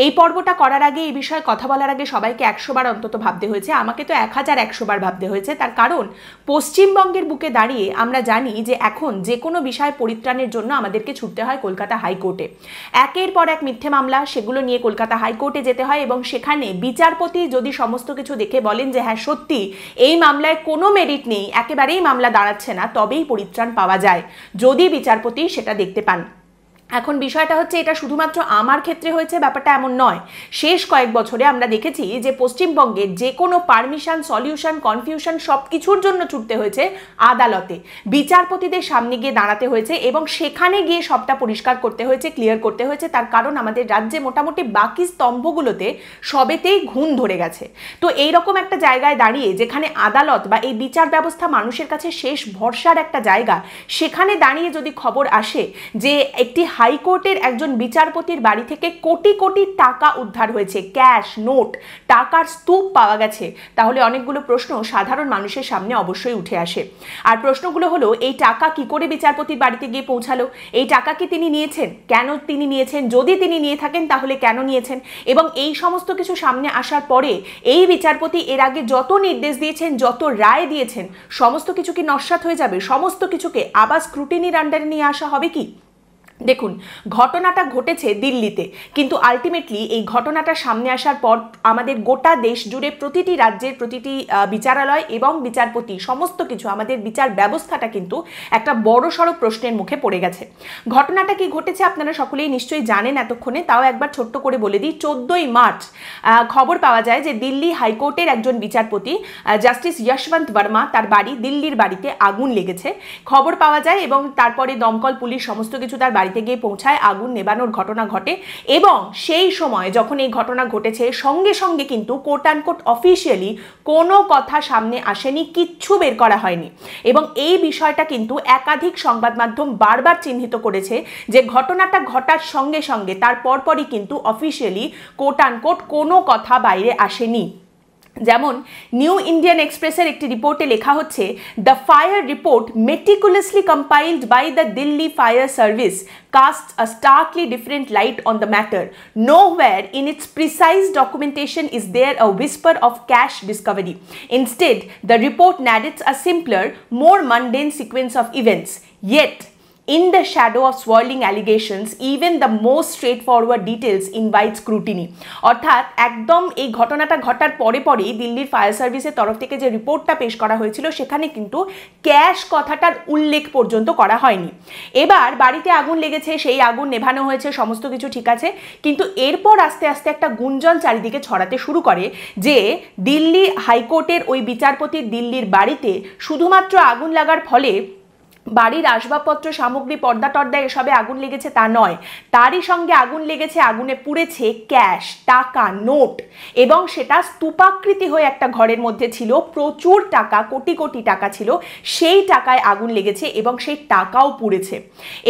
এই পর্বটা করার আগে, এই বিষয়ে কথা বলার আগে সবাইকে 100 বার অন্তত ভাবতে হয়েছে, আমাকে তো 1100 বার ভাবতে হয়েছে। তার কারণ পশ্চিমবঙ্গের বুকে দাঁড়িয়ে আমরা জানি যে এখন যে কোনো বিষয় পরিত্রাণের জন্য আমাদেরকে ছুটতে হয় কলকাতা হাইকোর্টে। একের পর এক মিথ্যে মামলা, সেগুলো নিয়ে কলকাতা হাইকোর্টে যেতে হয় এবং সেখানে বিচারপতি যদি সমস্ত কিছু দেখে বলেন যে হ্যাঁ সত্যি এই মামলায় কোনো মেরিট নেই, একেবারেই মামলা দাঁড়াচ্ছে না, তবেই পরিত্রাণ পাওয়া যায় যদি বিচারপতি সেটা দেখতে পান। এখন বিষয়টা হচ্ছে এটা শুধুমাত্র আমার ক্ষেত্রে হয়েছে ব্যাপারটা এমন নয়। শেষ কয়েক বছরে আমরা দেখেছি যে পশ্চিমবঙ্গের যে কোনো পারমিশন, সলিউশন, কনফিউশন সব কিছুর জন্য ছুটতে হয়েছে আদালতে, বিচারপতিদের সামনে গিয়ে দাঁড়াতে হয়েছে এবং সেখানে গিয়ে সবটা পরিষ্কার করতে হয়েছে, ক্লিয়ার করতে হয়েছে। তার কারণ আমাদের রাজ্যে মোটামুটি বাকি স্তম্ভগুলোতে সবেতেই ঘুণ ধরে গেছে। তো এইরকম একটা জায়গায় দাঁড়িয়ে যেখানে আদালত বা এই বিচার ব্যবস্থা মানুষের কাছে শেষ ভরসার একটা জায়গা, সেখানে দাঁড়িয়ে যদি খবর আসে যে একটি হাইকোর্টের একজন বিচারপতির বাড়ি থেকে কোটি কোটি টাকা উদ্ধার হয়েছে, ক্যাশ, নোট, টাকার স্তূপ পাওয়া গেছে, তাহলে অনেকগুলো প্রশ্ন সাধারণ মানুষের সামনে অবশ্যই উঠে আসে। আর প্রশ্নগুলো হলো, এই টাকা কি করে বিচারপতির বাড়িতে গিয়ে পৌঁছালো? এই টাকা কি তিনি নিয়েছেন? কেন তিনি নিয়েছেন? যদি তিনি নিয়ে থাকেন তাহলে কেন নিয়েছেন? এবং এই সমস্ত কিছু সামনে আসার পরে এই বিচারপতি এর আগে যত নির্দেশ দিয়েছেন, যত রায় দিয়েছেন, সমস্ত কিছু কি নস্যাৎ হয়ে যাবে? সমস্ত কিছুকে আবার স্ক্রুটিনির আন্ডারে নিয়ে আসা হবে কি? দেখুন, ঘটনাটা ঘটেছে দিল্লিতে, কিন্তু আলটিমেটলি এই ঘটনাটা সামনে আসার পর আমাদের গোটা দেশ জুড়ে প্রতিটি রাজ্যের প্রতিটি বিচারালয় এবং বিচারপতি, সমস্ত কিছু, আমাদের বিচার ব্যবস্থাটা কিন্তু একটা বড়সড় প্রশ্নের মুখে পড়ে গেছে। ঘটনাটা কি ঘটেছে আপনারা সকলেই নিশ্চয়ই জানেন এতক্ষণে, তাও একবার ছোট্ট করে বলে দিই। 14ই মার্চ খবর পাওয়া যায় যে দিল্লি হাইকোর্টের একজন বিচারপতি জাস্টিস যশবন্ত বর্মা, তার বাড়ি দিল্লির বাড়িতে আগুন লেগেছে খবর পাওয়া যায় এবং তারপরে দমকল, পুলিশ সমস্ত কিছু তার বাড়িতে গিয়ে পৌঁছায়, আগুন নেবানোর ঘটনা ঘটে। এবং সেই সময় যখন এই ঘটনা ঘটেছে সঙ্গে সঙ্গে কিন্তু কোট অ্যান্ড কোট অফিসিয়ালি কোনো কথা সামনে আসেনি, কিচ্ছু বের করা হয়নি। এবং এই বিষয়টা কিন্তু একাধিক সংবাদ মাধ্যম বারবার চিহ্নিত করেছে যে ঘটনাটা ঘটার সঙ্গে সঙ্গে তার পরপরই কিন্তু অফিসিয়ালি কোট অ্যান্ড কোট কোনো কথা বাইরে আসেনি। যেমন নিউ ইন্ডিয়ান এক্সপ্রেসের একটি রিপোর্টে লেখা হচ্ছে, the fire report meticulously compiled by the Delhi fire service casts a starkly different light on the matter. Nowhere in its precise documentation is there a whisper of cash discovery. Instead, the report narrates a simpler, more mundane sequence of events. Yet, in the shadow of swirling allegations, even the most straightforward details invite scrutiny. অর্থাৎ একদম এই ঘটনাটা ঘটার পরে পরেই দিল্লির fire সার্ভিসের তরফ থেকে যে রিপোর্টটা পেশ করা হয়েছিল সেখানে কিন্তু ক্যাশ কথাটার উল্লেখ পর্যন্ত করা হয়নি। এবার বাড়িতে আগুন লেগেছে, সেই আগুন নেভানো হয়েছে, সমস্ত কিছু ঠিক আছে, কিন্তু এরপর আস্তে আস্তে একটা গুঞ্জন চারিদিকে ছড়াতে শুরু করে যে দিল্লি হাইকোর্টের ওই বিচারপতির দিল্লির বাড়িতে শুধুমাত্র আগুন লাগার ফলে বাড়ির আসবাবপত্র, সামগ্রী, পর্দা টর্দা এসবে আগুন লেগেছে তা নয়, তারই সঙ্গে আগুন লেগেছে, আগুনে পুড়েছে ক্যাশ, টাকা, নোট, এবং সেটা স্তূপাকৃতি হয়ে একটা ঘরের মধ্যে ছিল, প্রচুর টাকা, কোটি কোটি টাকা ছিল, সেই টাকায় আগুন লেগেছে এবং সেই টাকাও পুড়েছে।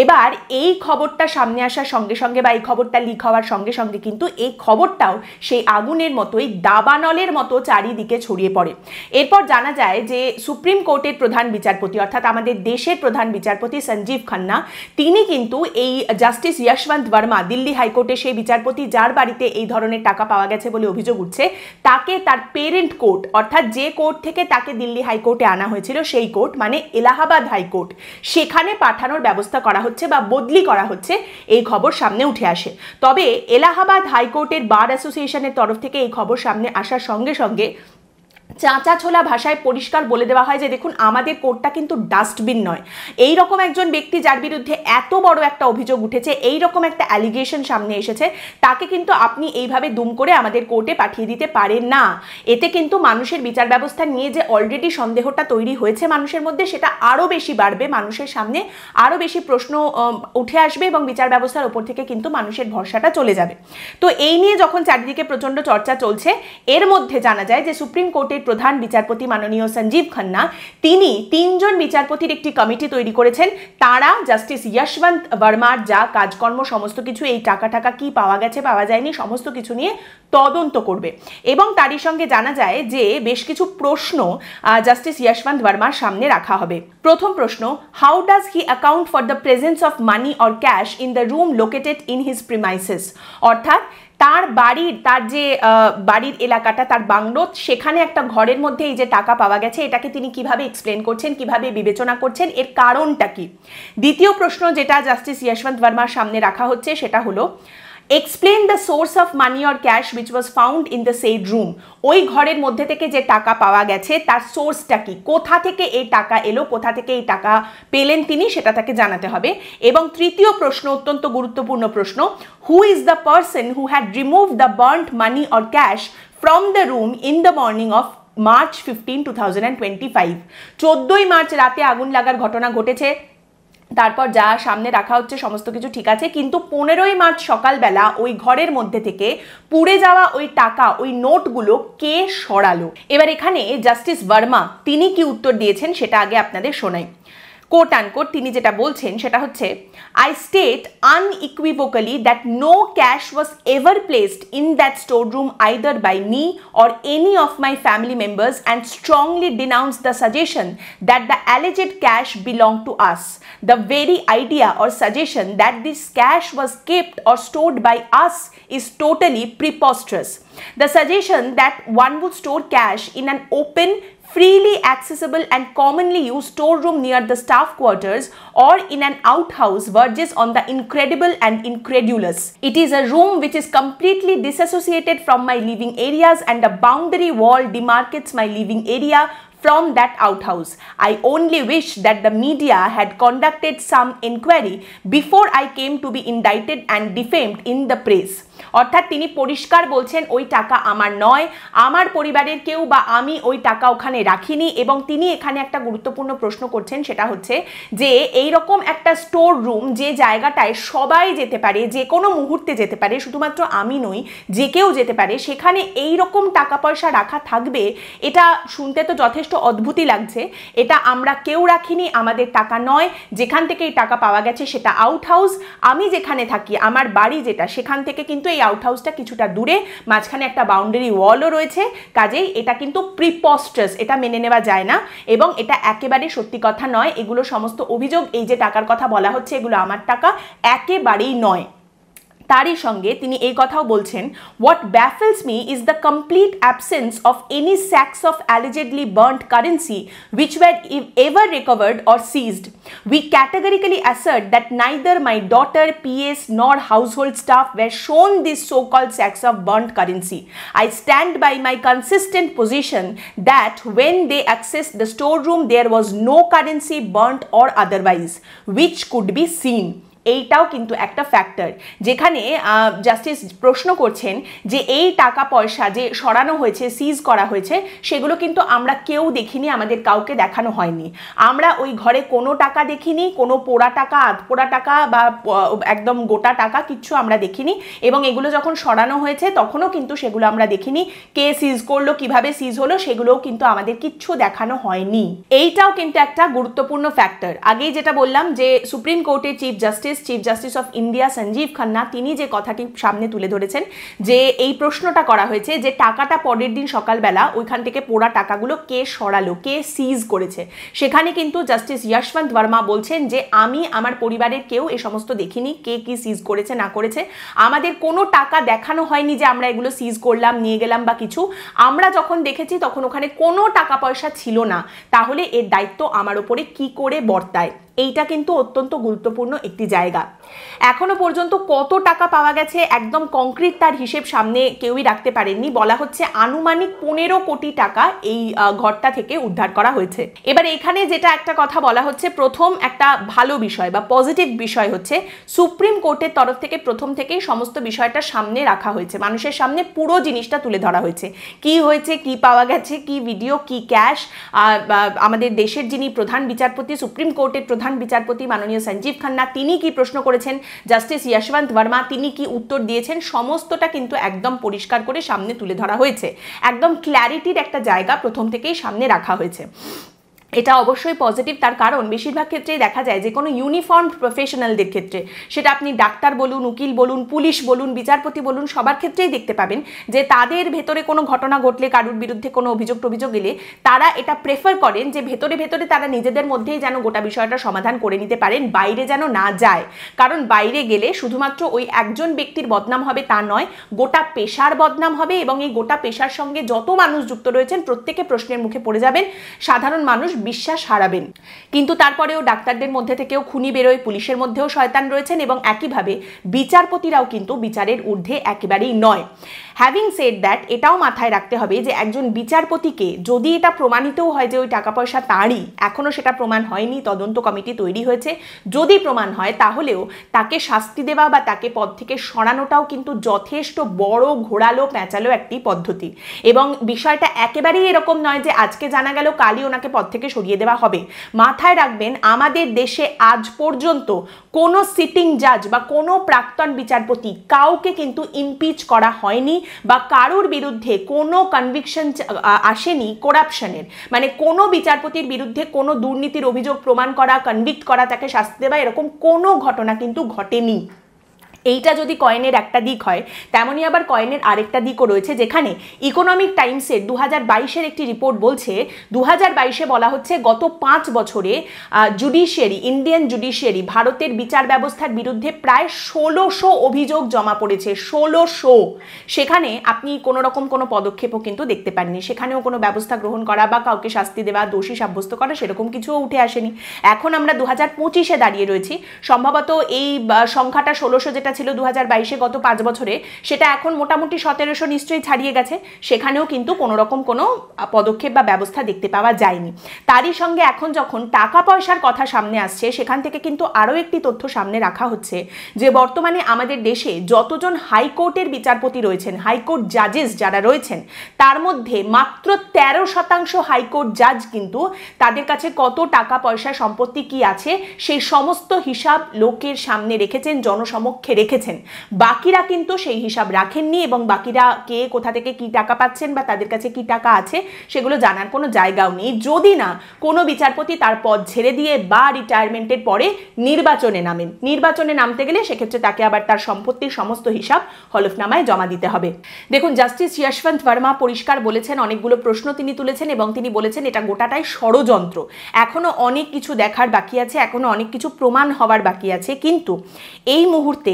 এবার এই খবরটা সামনে আসার সঙ্গে সঙ্গে বা এই খবরটা লিক হওয়ার সঙ্গে সঙ্গে কিন্তু এই খবরটাও সেই আগুনের মতোই দাবানলের মতো চারিদিকে ছড়িয়ে পড়ে। এরপর জানা যায় যে সুপ্রিম কোর্টের প্রধান বিচারপতি, অর্থাৎ আমাদের দেশের প্রধান বিচারপতি সঞ্জীব খান্না, তিনি কিন্তু এই জাস্টিস যশবন্ত বর্মা, দিল্লি হাইকোর্টের সেই বিচারপতি যার বাড়িতে এই ধরনের টাকা পাওয়া গেছে বলে অভিযোগ উঠছে, তাকে তার পেরেন্ট কোর্ট, অর্থাৎ যে কোর্ট থেকে তাকে দিল্লি হাইকোর্টে আনা হয়েছিল সেই কোর্ট মানে এলাহাবাদ হাইকোর্ট, সেখানে পাঠানোর ব্যবস্থা করা হচ্ছে বা বদলি করা হচ্ছে, এই খবর সামনে উঠে আসে। তবে এলাহাবাদ হাইকোর্টের বার অ্যাসোসিয়েশনের তরফ থেকে এই খবর সামনে আসার সঙ্গে সঙ্গে চাঁচা ছোলা ভাষায় পরিষ্কার বলে দেওয়া হয় যে দেখুন, আমাদের কোর্টটা কিন্তু ডাস্টবিন নয়। এই রকম একজন ব্যক্তি যার বিরুদ্ধে এত বড় একটা অভিযোগ উঠেছে, এই রকম একটা অ্যালিগেশন সামনে এসেছে, তাকে কিন্তু আপনি এইভাবে দুম করে আমাদের কোর্টে পাঠিয়ে দিতে পারেন না। এতে কিন্তু মানুষের বিচার ব্যবস্থা নিয়ে যে অলরেডি সন্দেহটা তৈরি হয়েছে মানুষের মধ্যে, সেটা আরও বেশি বাড়বে, মানুষের সামনে আরও বেশি প্রশ্ন উঠে আসবে এবং বিচার ব্যবস্থার ওপর থেকে কিন্তু মানুষের ভরসাটা চলে যাবে। তো এই নিয়ে যখন চারিদিকে প্রচণ্ড চর্চা চলছে, এর মধ্যে জানা যায় যে সুপ্রিম কোর্টের প্রধান বিচারপতি মাননীয় সঞ্জীব খান্না, তিনি 3 জন বিচারপতির একটি কমিটি তৈরি করেছেন। তারা জাস্টিস যশবন্ত বর্মার যা কাজকর্ম, সমস্ত কিছু, এই টাকা কি পাওয়া গেছে পাওয়া যায়নি, সমস্ত কিছু নিয়ে তদন্ত করবে। এবং তারই সঙ্গে জানা যায় যে বেশ কিছু প্রশ্ন জাস্টিস যশবন্ত বর্মার সামনে রাখা হবে। প্রথম প্রশ্ন, how does he account for the presence of money or cash in the room located in his premises? অর্থাৎ তার তার বাড়ির যে বাড়ির এলাকাটা, তার বাংলো, সেখানে একটা ঘরের মধ্যে এই যে টাকা পাওয়া গেছে, এটাকে তিনি কিভাবে এক্সপ্লেন করছেন, কিভাবে বিবেচনা করছেন, এর কারণটা কি? দ্বিতীয় প্রশ্ন যেটা জাস্টিস যশবন্ত ভার্মার সামনে রাখা হচ্ছে সেটা হলো, explain the source of money or cash which was found in the shed room. ওই ঘরের মধ্যে থেকে যে টাকা পাওয়া গেছে তার সোর্সটা কি, কোথা থেকে এই টাকা এলো, কোথা থেকে এই টাকা পেলেন তিনি, সেটা তাকে জানাতে হবে। এবং তৃতীয় প্রশ্ন, অত্যন্ত গুরুত্বপূর্ণ প্রশ্ন, who is the person who had remove the burnt money or cash from the room in the morning of March 15, 2025। 14ই মার্চ রাতে আগুন লাগার ঘটনা ঘটেছে, তারপর যা সামনে রাখা হচ্ছে সমস্ত কিছু ঠিক আছে, কিন্তু 15ই মার্চ সকালবেলা ওই ঘরের মধ্যে থেকে পুড়ে যাওয়া ওই টাকা, ওই নোটগুলো কে সরালো? এবার এখানে জাস্টিস ভার্মা তিনি কি উত্তর দিয়েছেন সেটা আগে আপনাদের শোনাই। কোট আনকোট তিনি যেটা বলছেন সেটা হচ্ছে, I state unequivocally that no cash was ever placed in that storeroom either by me or any of my family members, and strongly denounce the suggestion that the alleged cash belonged to us. The very idea or suggestion that this cash was kept or stored by us is totally preposterous. The suggestion that one would store cash in an open, freely accessible and commonly used storeroom near the staff quarters or in an outhouse verges on the incredible and incredulous. It is a room which is completely disassociated from my living areas, and a boundary wall demarcates my living area from that outhouse. I only wish that the media had conducted some inquiry before I came to be indicted and defamed in the press. অর্থাৎ তিনি পরিষ্কার বলছেন ওই টাকা আমার নয়, আমার পরিবারের কেউ বা আমি ওই টাকা ওখানে রাখিনি। এবং তিনি এখানে একটা গুরুত্বপূর্ণ প্রশ্ন করছেন, সেটা হচ্ছে যে এই রকম একটা স্টোর রুম, যে জায়গাটায় সবাই যেতে পারে, যে কোনো মুহূর্তে যেতে পারে, শুধুমাত্র আমি নই, যে কেউ যেতে পারে, সেখানে এই রকম টাকা পয়সা রাখা থাকবে, এটা শুনতে তো যথেষ্ট অদ্ভুতই লাগছে। এটা আমরা কেউ রাখিনি, আমাদের টাকা নয়, যেখান থেকে এই টাকা পাওয়া গেছে সেটা আউট হাউস। আমি যেখানে থাকি, আমার বাড়ি যেটা, সেখান থেকে কিন্তু এই আউট হাউসটা কিছুটা দূরে, মাঝখানে একটা বাউন্ডারি ওয়ালও রয়েছে, কাজেই এটা কিন্তু প্রিপস্টারাস, এটা মেনে নেওয়া যায় না এবং এটা একেবারে সত্যি কথা নয়। এগুলো সমস্ত অভিযোগ, এই যে টাকার কথা বলা হচ্ছে এগুলো আমার টাকা একেবারেই নয়। তারই সঙ্গে তিনি এই কথাও বলছেন, what baffles me is the complete absence of any sacks of allegedly burnt currency which were ever recovered or seized. We categorically assert that neither my daughter, PS nor household staff were shown these so-called sacks of burnt currency. I stand by my consistent position that when they accessed the storeroom there was no currency burnt or otherwise which could be seen. এইটাও কিন্তু একটা factor, যেখানে justice প্রশ্ন করছেন যে এই টাকা পয়সা যে সরানো হয়েছে, সিজ করা হয়েছে, সেগুলো কিন্তু আমরা কেউ দেখিনি, আমাদের কাউকে দেখানো হয়নি। আমরা ওই ঘরে কোনো টাকা দেখিনি, কোনো পোড়া টাকা, আধপোড়া টাকা বা একদম গোটা টাকা কিচ্ছু আমরা দেখিনি। এবং এগুলো যখন সরানো হয়েছে তখনও কিন্তু সেগুলো আমরা দেখিনি। কে সিজ করলো, কিভাবে সিজ হলো, সেগুলোও কিন্তু আমাদের কিচ্ছু দেখানো হয়নি। এইটাও কিন্তু একটা গুরুত্বপূর্ণ ফ্যাক্টর। আগেই যেটা বললাম যে সুপ্রিম কোর্টের chief justice of India Sanjiv Khanna তিনি যে কথাটি সামনে তুলে ধরেছেন, যে এই প্রশ্নটা করা হয়েছে যে টাকাটা পরের দিন সকালবেলা ওইখান থেকে পোড়া টাকাগুলো কে সরালো, কে সিজ করেছে, সেখানে কিন্তু জাস্টিস যশবন্ত ভার্মা বলছেন যে আমি আমার পরিবারের কেউ এ সমস্ত দেখিনি, কে কি সিজ করেছে না করেছে, আমাদের কোনো টাকা দেখানো হয়নি যে আমরা এগুলো সিজ করলাম, নিয়ে গেলাম বা কিছু। আমরা যখন দেখেছি তখন ওখানে কোনো টাকা পয়সা ছিল না, তাহলে এর দায়িত্ব আমার ওপরে কি করে বর্তায়? এইটা কিন্তু অত্যন্ত গুরুত্বপূর্ণ একটি জায়গা। এখনো পর্যন্ত কত টাকা পাওয়া গেছে একদম কংক্রিট তার হিসেব সামনে কেউই রাখতে পারেননি। বলা হচ্ছে আনুমানিক 15 কোটি টাকা এই ঘরটা থেকে উদ্ধার করা হয়েছে। এবার এখানে যেটা একটা কথা বলা হচ্ছে, প্রথম একটা ভালো বিষয় বা পজিটিভ বিষয় হচ্ছে সুপ্রিম কোর্টের তরফ থেকে প্রথম থেকেই সমস্ত বিষয়টা সামনে রাখা হয়েছে, মানুষের সামনে পুরো জিনিসটা তুলে ধরা হয়েছে, কি হয়েছে, কি পাওয়া গেছে, কি ভিডিও, কি ক্যাশ। আমাদের দেশের যিনি প্রধান বিচারপতি, সুপ্রিম কোর্টের প্রধান বিচারপতি মাননীয় সঞ্জীব খান্না, তিনি কি প্রশ্ন করেছেন, জাস্টিস যশবন্ত ভার্মা তিনি কি উত্তর দিয়েছেন, সমস্তটা কিন্তু একদম পরিষ্কার করে সামনে তুলে ধরা হয়েছে। একদম ক্ল্যারিটির একটা জায়গা প্রথম থেকেই সামনে রাখা হয়েছে। এটা অবশ্যই পজিটিভ। তার কারণ বেশিরভাগ ক্ষেত্রেই দেখা যায় যে কোনো ইউনিফর্ম প্রফেশনালদের ক্ষেত্রে, সেটা আপনি ডাক্তার বলুন, উকিল বলুন, পুলিশ বলুন, বিচারপতি বলুন, সবার ক্ষেত্রেই দেখতে পাবেন যে তাদের ভেতরে কোনো ঘটনা ঘটলে, কারুর বিরুদ্ধে কোনো অভিযোগ এলে তারা এটা প্রেফার করেন যে ভেতরে ভেতরে তারা নিজেদের মধ্যেই যেন গোটা বিষয়টা সমাধান করে নিতে পারেন, বাইরে যেন না যায়। কারণ বাইরে গেলে শুধুমাত্র ওই একজন ব্যক্তির বদনাম হবে তা নয়, গোটা পেশার বদনাম হবে এবং এই গোটা পেশার সঙ্গে যত মানুষ যুক্ত রয়েছেন প্রত্যেকে প্রশ্নের মুখে পড়ে যাবেন, সাধারণ মানুষ বিশ্বাস হারাবেন। কিন্তু তারপরেও ডাক্তারদের মধ্যে থেকেও খুনি বেরোয়, পুলিশের মধ্যেও শয়তান রয়েছেন এবং একইভাবে বিচারপতিরাও কিন্তু বিচারের ঊর্ধ্বে একেবারেই নয়। হ্যাভিং সেড দ্যাট, এটাও মাথায় রাখতে হবে যে একজন বিচারপতিকে যদি এটা প্রমাণিতও হয় যে ওই টাকা পয়সা তাঁরই, এখনও সেটা প্রমাণ হয়নি, তদন্ত কমিটি তৈরি হয়েছে, যদি প্রমাণ হয় তাহলেও তাকে শাস্তি দেওয়া বা তাকে পদ থেকে সরানোটাও কিন্তু যথেষ্ট বড় ঘোরালো প্যাঁচালো একটি পদ্ধতি। এবং বিষয়টা একেবারেই এরকম নয় যে আজকে জানা গেল কালই ওনাকে পদ থেকে সরিয়ে দেওয়া হবে। মাথায় রাখবেন, আমাদের দেশে আজ পর্যন্ত কোনো সিটিং জাজ বা কোনো প্রাক্তন বিচারপতি কাউকে কিন্তু ইমপিচ করা হয়নি বা কারোর বিরুদ্ধে কোনো কনভিকশন আসেনি করাপশনের, মানে কোনো বিচারপতির বিরুদ্ধে কোনো দুর্নীতির অভিযোগ প্রমাণ করা, কনভিক্ট করা, তাকে শাস্তি দেওয়া, এরকম কোনো ঘটনা কিন্তু ঘটেনি। এইটা যদি কয়েনের একটা দিক হয়, তেমনই আবার কয়েনের আরেকটা দিকও রয়েছে, যেখানে ইকোনমিক টাইমসের 2022-এর একটি রিপোর্ট বলছে, 2022-এ বলা হচ্ছে গত 5 বছরে জুডিশিয়ারি, ইন্ডিয়ান জুডিশিয়ারি, ভারতের বিচার ব্যবস্থার বিরুদ্ধে প্রায় 1600 অভিযোগ জমা পড়েছে। 1600। সেখানে আপনি কোনো রকম কোনো পদক্ষেপও কিন্তু দেখতে পাননি, সেখানেও কোনো ব্যবস্থা গ্রহণ করা বা কাউকে শাস্তি দেওয়া, দোষী সাব্যস্ত করা, সেরকম কিছুও উঠে আসেনি। এখন আমরা 2025-এ দাঁড়িয়ে রয়েছি, সম্ভবত এই সংখ্যাটা 1600 যেটা ছিল 2022-এ গত 5 বছরে, সেটা এখন মোটামুটি 1700 নিশ্চয়ই ছাড়িয়ে গেছে। সেখানেও কিন্তু কোনো রকম কোনো পদক্ষেপ বা ব্যবস্থা দেখতে পাওয়া যায়নি। তারই সঙ্গে এখন যখন টাকা পয়সার কথা সামনে আসছে, সেখান থেকে কিন্তু আরও একটি তথ্য সামনে রাখা হচ্ছে যে বর্তমানে আমাদের দেশে যতজন হাইকোর্টের বিচারপতি রয়েছেন, হাইকোর্ট জাজেস যারা রয়েছেন, তার মধ্যে মাত্র 13% হাইকোর্ট জাজ কিন্তু তাদের কাছে কত টাকা পয়সা সম্পত্তি কি আছে সেই সমস্ত হিসাব লোকের সামনে রেখেছেন, জনসমক্ষে রেখেছেন। বাকিরা কিন্তু সেই হিসাব রাখেননি এবং বাকিরা কে কোথা থেকে কি টাকা পাচ্ছেন বা তাদের কাছে কি টাকা আছে সেগুলো জানার কোনো জায়গাও নেই, যদি না কোনো বিচারপতি তার পদ ছেড়ে দিয়ে বা রিটায়ারমেন্টের পরে নির্বাচনে নামেন। নির্বাচনে নামতে গেলে সেক্ষেত্রে তাকে আবার তার সম্পত্তির সমস্ত হিসাব হলফনামায় জমা দিতে হবে। দেখুন, জাস্টিস যশবন্ত বর্মা পরিষ্কার বলেছেন, অনেকগুলো প্রশ্ন তিনি তুলেছেন এবং তিনি বলেছেন এটা গোটাটাই ষড়যন্ত্র। এখনো অনেক কিছু দেখার বাকি আছে, এখনো অনেক কিছু প্রমাণ হওয়ার বাকি আছে, কিন্তু এই মুহূর্তে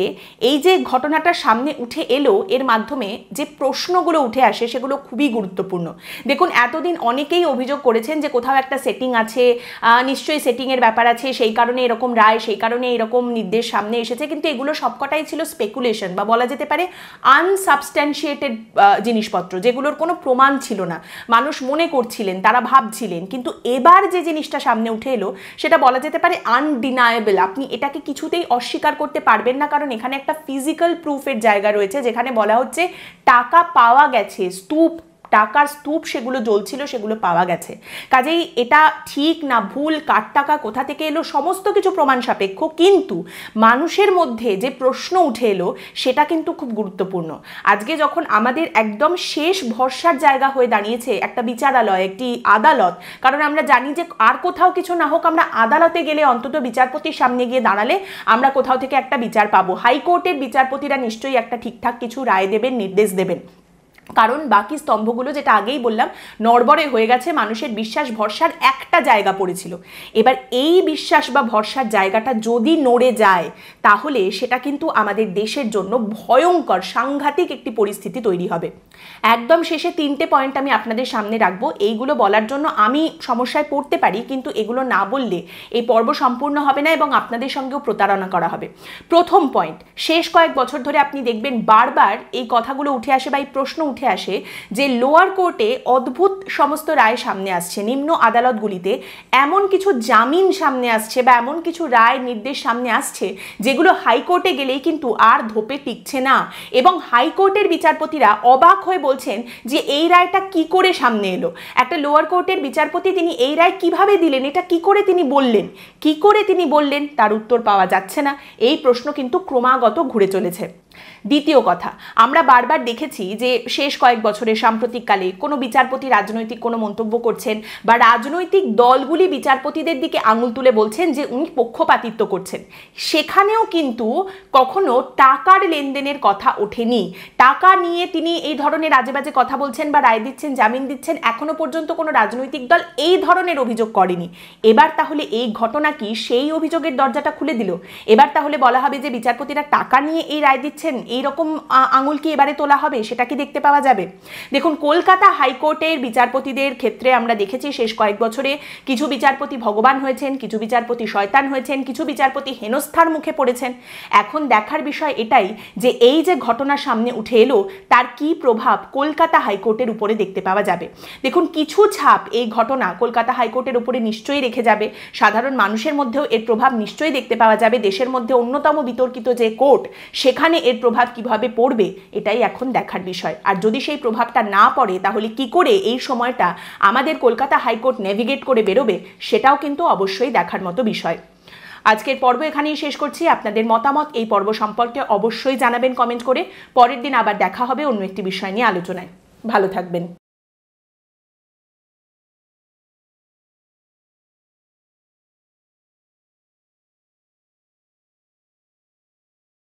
এই যে ঘটনাটা সামনে উঠে এলো, এর মাধ্যমে যে প্রশ্নগুলো উঠে আসে সেগুলো খুবই গুরুত্বপূর্ণ। দেখুন, এতদিন অনেকেই অভিযোগ করেছেন যে কোথাও একটা সেটিং আছে, নিশ্চয়ই সেটিংয়ের ব্যাপার আছে, সেই কারণে এরকম রায়, সেই কারণে এরকম নির্দেশ সামনে এসেছে, কিন্তু এগুলো সবকটাই ছিল স্পেকুলেশন বা বলা যেতে পারে আনসাবস্ট্যান্সিয়েটেড জিনিসপত্র, যেগুলোর কোনো প্রমাণ ছিল না, মানুষ মনে করছিলেন, তারা ভাবছিলেন। কিন্তু এবার যে জিনিসটা সামনে উঠে এলো সেটা বলা যেতে পারে আনডিনায়েবল। আপনি এটাকে কিছুতেই অস্বীকার করতে পারবেন না, কারণ এখানে একটা ফিজিক্যাল প্রুফের জায়গা রয়েছে, যেখানে বলা হচ্ছে টাকা পাওয়া গেছে, টাকার স্তূপ সেগুলো জ্বলছিল, সেগুলো পাওয়া গেছে। কাজেই এটা ঠিক না ভুল, কার টাকা কোথা থেকে এলো, সমস্ত কিছু প্রমাণ সাপেক্ষ, কিন্তু মানুষের মধ্যে যে প্রশ্ন উঠে এলো সেটা কিন্তু খুব গুরুত্বপূর্ণ। আজকে যখন আমাদের একদম শেষ ভরসার জায়গা হয়ে দাঁড়িয়েছে একটা বিচারালয়, একটি আদালত, কারণ আমরা জানি যে আর কোথাও কিছু না হোক, আমরা আদালতে গেলে অন্তত বিচারপতির সামনে গিয়ে দাঁড়ালে আমরা কোথাও থেকে একটা বিচার পাবো। হাইকোর্টের বিচারপতিরা নিশ্চয়ই একটা ঠিকঠাক কিছু রায় দেবেন, নির্দেশ দেবেন, কারণ বাকি স্তম্ভগুলো যেটা আগেই বললাম নড়বড়ে হয়ে গেছে, মানুষের বিশ্বাস ভরসার একটা জায়গা পড়েছিল। এবার এই বিশ্বাস বা ভরসার জায়গাটা যদি নড়ে যায় তাহলে সেটা কিন্তু আমাদের দেশের জন্য ভয়ঙ্কর সাংঘাতিক একটি পরিস্থিতি তৈরি হবে। একদম শেষে 3টে পয়েন্ট আমি আপনাদের সামনে রাখবো। এইগুলো বলার জন্য আমি সমস্যায় পড়তে পারি, কিন্তু এগুলো না বললে এই পর্ব সম্পূর্ণ হবে না এবং আপনাদের সঙ্গেও প্রতারণা করা হবে। প্রথম পয়েন্ট, শেষ কয়েক বছর ধরে আপনি দেখবেন বারবার এই কথাগুলো উঠে আসে বা এই প্রশ্ন উঠে আসে যে লোয়ার কোর্টে অদ্ভুত সমস্ত রায় সামনে আসছে, নিম্ন আদালতগুলিতে এমন কিছু জামিন সামনে আসছে বা এমন কিছু রায় নির্দেশ সামনে আসছে যেগুলো হাইকোর্টে গেলেই কিন্তু আর ধোপে টিকছে না, এবং হাইকোর্টের বিচারপতিরা অবাক হয়ে বলছেন যে এই রায়টা কি করে সামনে এলো। একটা লোয়ার কোর্টের বিচারপতি তিনি এই রায় কিভাবে দিলেন, এটা কি করে তিনি বললেন তার উত্তর পাওয়া যাচ্ছে না। এই প্রশ্ন কিন্তু ক্রমাগত ঘুরে চলেছে। দ্বিতীয় কথা, আমরা বারবার দেখেছি যে শেষ কয়েক বছরে সাম্প্রতিককালে কোনো বিচারপতি রাজনৈতিক কোনো মন্তব্য করছেন বা রাজনৈতিক দলগুলি বিচারপতিদের দিকে আঙুল তুলে বলছেন যে উনি পক্ষপাতিত্ব করছেন, সেখানেও কিন্তু কখনো টাকার লেনদেনের কথা ওঠেনি। টাকা নিয়ে তিনি এই ধরনের আজেবাজে কথা বলছেন বা রায় দিচ্ছেন, জামিন দিচ্ছেন, এখনো পর্যন্ত কোনো রাজনৈতিক দল এই ধরনের অভিযোগ করেনি। এবার তাহলে এই ঘটনা কি সেই অভিযোগের দরজাটা খুলে দিল? এবার তাহলে বলা হবে যে বিচারপতিরা টাকা নিয়ে এই রায় দিচ্ছেন, এইরকম আঙুল কি এবারে তোলা হবে? সেটা কি দেখতে পাওয়া যাবে? দেখুন, কলকাতা হাইকোর্টের বিচারপতিদের ক্ষেত্রে আমরা দেখেছি শেষ কয়েক বছরে কিছু বিচারপতি ভগবান হয়েছেন, কিছু বিচারপতি শয়তান হয়েছেন, কিছু বিচারপতি হেনস্থার মুখে পড়েছেন। এখন দেখার বিষয় এটাই যে এই যে ঘটনা সামনে উঠে এলো তার কি প্রভাব কলকাতা হাইকোর্টের উপরে দেখতে পাওয়া যাবে। দেখুন, কিছু ছাপ এই ঘটনা কলকাতা হাইকোর্টের উপরে নিশ্চয়ই রেখে যাবে, সাধারণ মানুষের মধ্যেও এর প্রভাব নিশ্চয়ই দেখতে পাওয়া যাবে। দেশের মধ্যে অন্যতম বিতর্কিত যে কোর্ট, সেখানে এর প্রভাব কিভাবে পড়বে এটাই এখন দেখার বিষয়। আর যদি সেই প্রভাবটা না পড়ে তাহলে কি করে এই সময়টা আমাদের কলকাতা হাইকোর্ট নেভিগেট করে বেরোবে, সেটাও কিন্তু অবশ্যই দেখার মতো বিষয়। আজকের পর্ব এখানেই শেষ করছি। আপনাদের মতামত এই পর্ব সম্পর্কে অবশ্যই জানাবেন কমেন্ট করে। পরের দিন আবার দেখা হবে অন্য একটি বিষয় নিয়ে আলোচনায়। ভালো থাকবেন।